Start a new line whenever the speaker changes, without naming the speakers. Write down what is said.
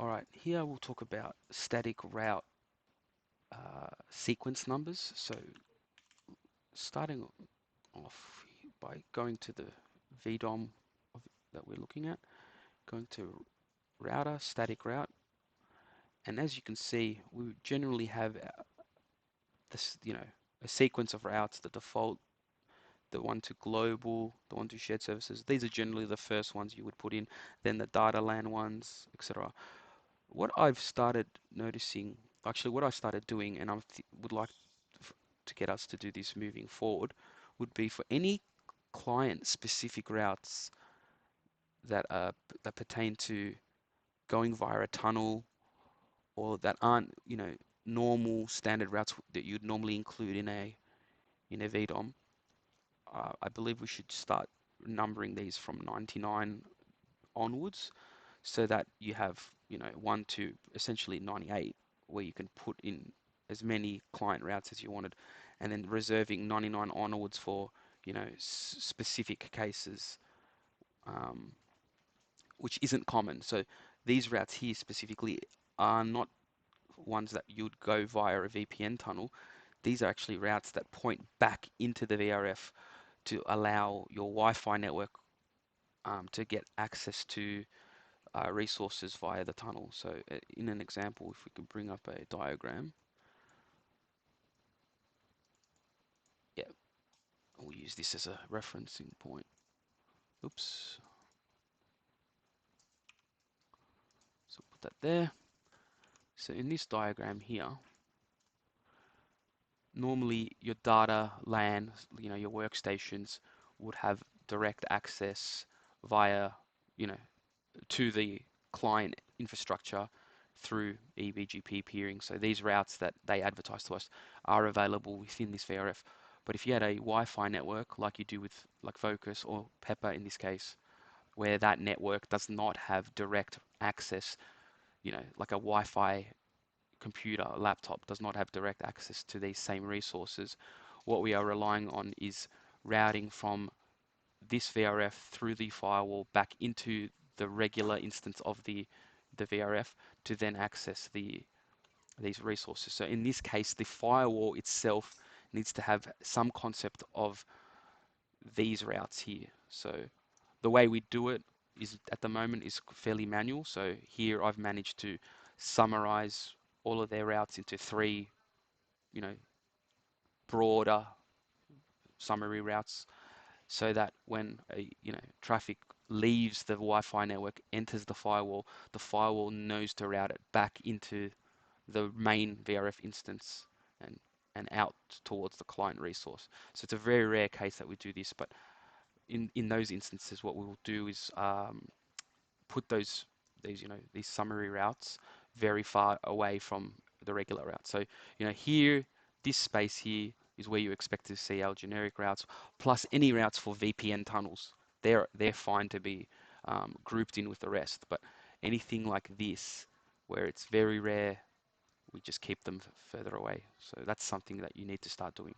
All right, here we'll talk about static route sequence numbers. So starting off by going to the VDOM that we're looking at, going to router, static route, and as you can see, we generally have this, a sequence of routes, the default, the one to global, the one to shared services. These are generally the first ones you would put in, then the data LAN ones, etc. What I've started noticing, actually, what I started doing, and I would like to get us to do this moving forward, would be for any client-specific routes that pertain to going via a tunnel or that aren't, normal standard routes that you'd normally include in a VDOM. I believe we should start numbering these from 99 onwards, so that you have, 1 to essentially 98, where you can put in as many client routes as you wanted, and then reserving 99 onwards for, specific cases, um, which isn't common. So these routes here specifically are not ones that you'd go via a VPN tunnel. These are actually routes that point back into the VRF to allow your Wi-Fi network to get access to resources via the tunnel. So in an example, if we could bring up a diagram, yeah, we'll use this as a referencing point. Oops, so put that there. So in this diagram here, normally your data LAN, your workstations would have direct access via, you know, to the client infrastructure through eBGP peering. So these routes that they advertise to us are available within this VRF. But if you had a Wi-Fi network like you do with like Vocus or Pepper in this case, where that network does not have direct access, like a Wi-Fi computer, a laptop does not have direct access to these same resources, what we are relying on is routing from this VRF through the firewall back into the regular instance of the VRF to then access these resources. So in this case, the firewall itself needs to have some concept of these routes here. So the way we do it is at the moment is fairly manual. So here I've managed to summarize all of their routes into three, you know, broader summary routes, so that when traffic leaves the Wi-Fi network, enters the firewall knows to route it back into the main VRF instance and out towards the client resource. So it's a very rare case that we do this, but in those instances, what we will do is put these summary routes very far away from the regular route. So here, this space here is where you expect to see our generic routes, plus any routes for VPN tunnels. They're fine to be grouped in with the rest, but anything like this, where it's very rare, we just keep them further away. So that's something that you need to start doing.